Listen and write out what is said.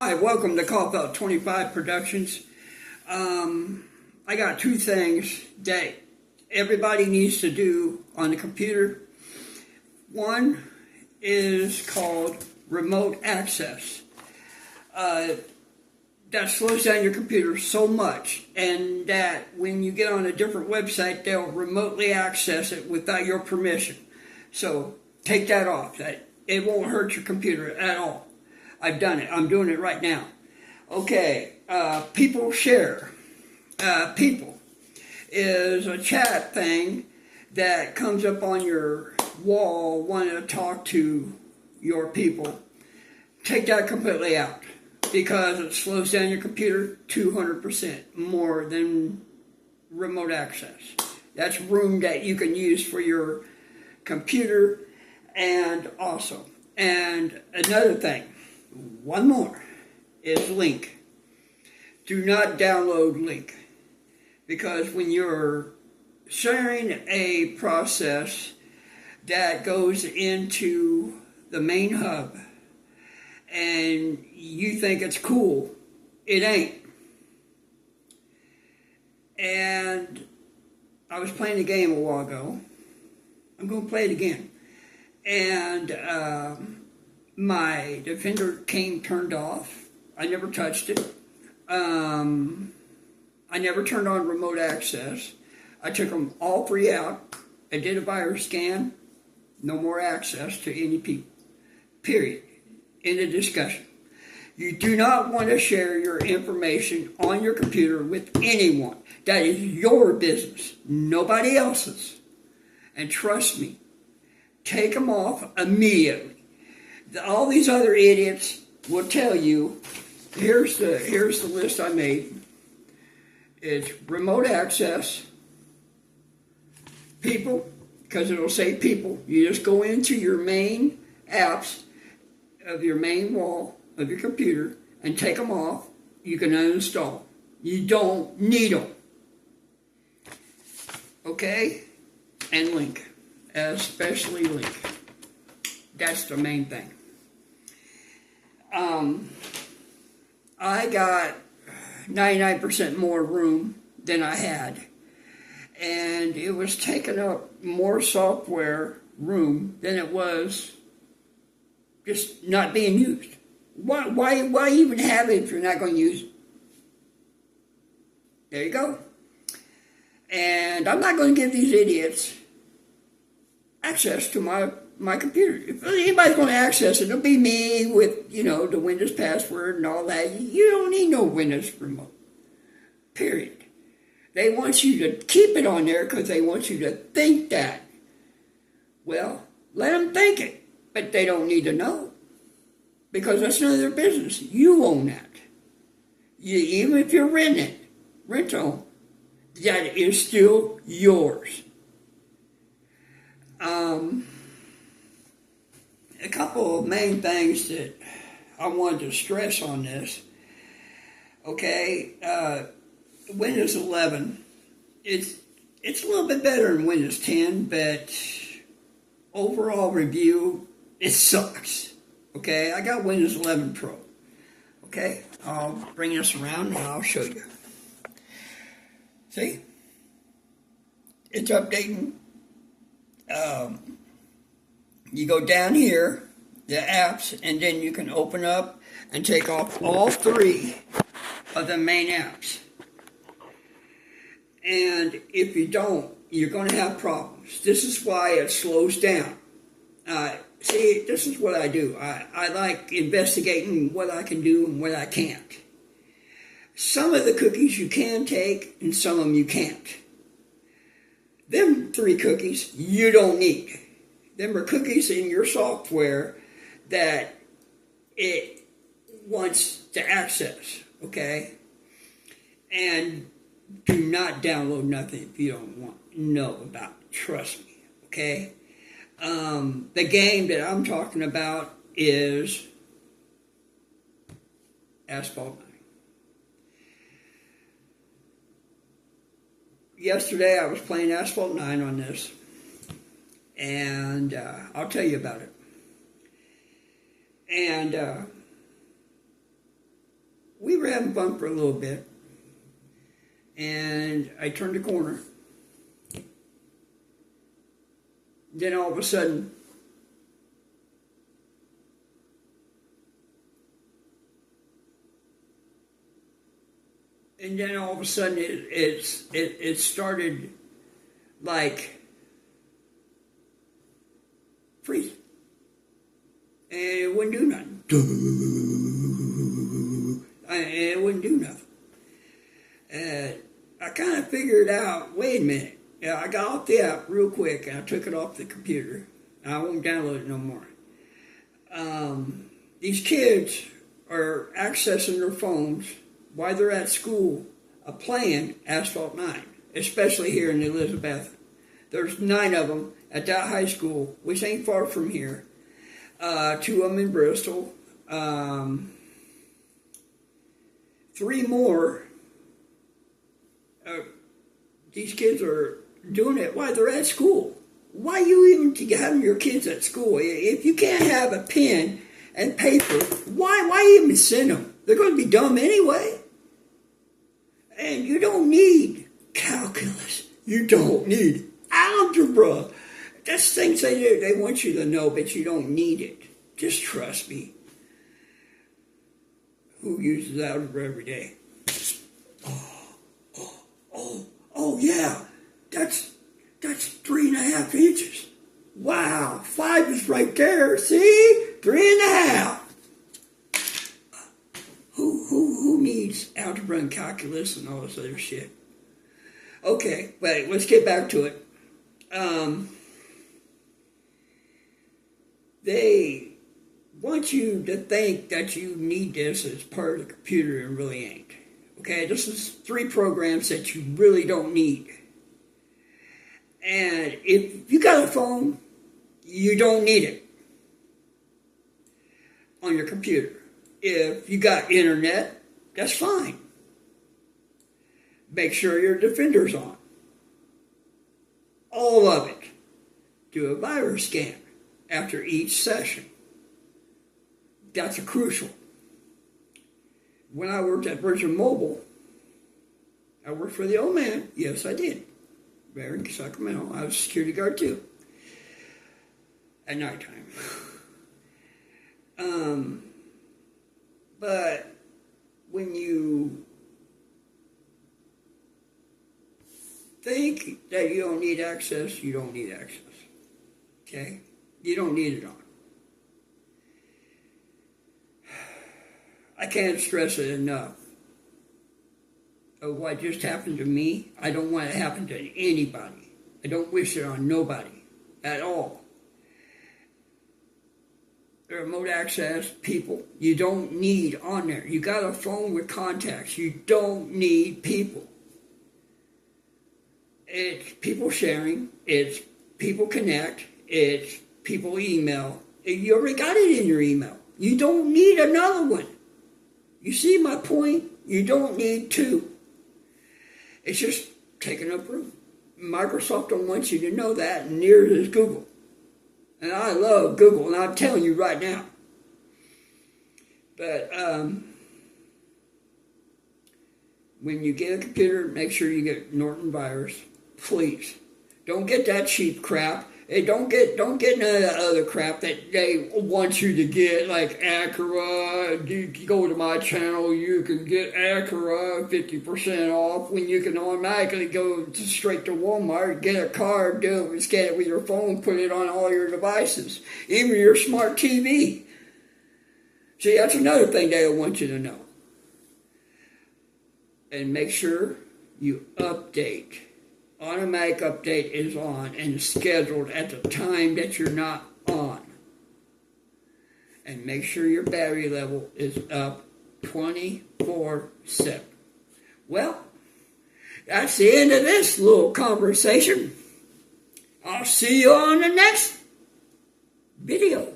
Hi, welcome to Caulfield 25 Productions. I got two things that everybody needs to do on the computer. One is called remote access. That slows down your computer so much, and that when you get on a different website, they'll remotely access it without your permission. So take that off. It won't hurt your computer at all. I've done it. I'm doing it right now. Okay, people share. People is a chat thing that comes up on your wall wanting to talk to your people. Take that completely out because it slows down your computer 200% more than remote access. That's room that you can use for your computer and also. And another thing, one more, is link. Do not download link, because when you're sharing a process that goes into the main hub and you think it's cool, it ain't. And I was playing a game a while ago. I'm going to play it again. And my Defender came turned off. I never touched it. I never turned on remote access. I took them all three out. I did a virus scan. No more access to any people. Period. End of discussion. You do not want to share your information on your computer with anyone. That is your business, nobody else's. And trust me, take them off immediately. All these other idiots will tell you, here's the list I made. It's remote access, people, because it'll say people. You just go into your main apps of your main wall of your computer and take them off. You can uninstall. You don't need them. Okay? And link, especially link. That's the main thing. I got 99% more room than I had, and it was taking up more software room than it was just not being used. Why even have it if you're not going to use it? There you go. And I'm not going to give these idiots access to my computer. If anybody's going to access it, it'll be me with, the Windows password and all that. You don't need no Windows remote. Period. They want you to keep it on there because they want you to think that. Well, let them think it, but they don't need to know, because that's none of their business. You own that. Even if you're renting it, rental, that is still yours. A couple of main things that I wanted to stress on this. Okay, Windows 11, it's a little bit better than Windows 10, but overall review, it sucks. Okay, I got Windows 11 Pro. Okay, I'll bring this around and I'll show you. See? It's updating. You go down here, the apps, and then you can open up and take off all three of the main apps. And if you don't, you're going to have problems. This is why it slows down. See, this is what I do. I like investigating what I can do and what I can't. Some of the cookies you can take, and some of them you can't. Them three cookies you don't need. Them are cookies in your software that it wants to access, okay? And do not download nothing if you don't want to know about it. Trust me, okay? The game that I'm talking about is Asphalt 9. Yesterday I was playing Asphalt 9 on this, and I'll tell you about it. And we were having fun for a little bit, and I turned the corner. Then all of a sudden, it started like freeze, and it wouldn't do nothing. It wouldn't do nothing. I kind of figured out, wait a minute. Yeah, I got off the app real quick, and I took it off the computer. I won't download it no more. These kids are accessing their phones while they're at school, playing Asphalt 9, especially here in Elizabeth. There's 9 of them at that high school, which ain't far from here. 2 of them in Bristol. 3 more. These kids are doing it while they're at school. Why are you even having your kids at school? If you can't have a pen and paper, why even send them? They're going to be dumb anyway. And you don't need calculus. You don't need algebra. That's things they want you to know, but you don't need it. Just trust me. Who uses algebra every day? Oh yeah. That's 3.5 inches. Wow, 5 is right there. See? 3.5. Who needs algebra and calculus and all this other shit? Okay, but let's get back to it. They want you to think that you need this as part of the computer and really ain't. Okay, this is 3 programs that you really don't need. And if you got a phone, you don't need it on your computer. If you got internet, that's fine. Make sure your Defender's on. All of it. Do a virus scan after each session. That's crucial. When I worked at Virgin Mobile, I worked for the old man. Yes, I did. There in Sacramento. I was a security guard too. At nighttime. But when you think that you don't need access, you don't need access. Okay? You don't need it on. I can't stress it enough. Of what just happened to me, I don't want it to happen to anybody. I don't wish it on nobody at all. The remote access people, you don't need on there. You got a phone with contacts. You don't need people. It's people sharing. It's people connect. It's people email. You already got it in your email. You don't need another one. You see my point? You don't need 2. It's just taking up room. Microsoft don't want you to know that, and neither does Google. And I love Google, and I'm telling you right now. But when you get a computer, make sure you get Norton virus. Please. Don't get that cheap crap. Hey, don't get none of that other crap that they want you to get, like Acura. You go to my channel, you can get Acura 50% off when you can automatically go straight to Walmart, get a card, do it, scan it with your phone, put it on all your devices, even your smart TV. See, that's another thing they want you to know. And make sure you update. Automatic update is on and scheduled at the time that you're not on. And make sure your battery level is up 24/7. Well, that's the end of this little conversation. I'll see you on the next video.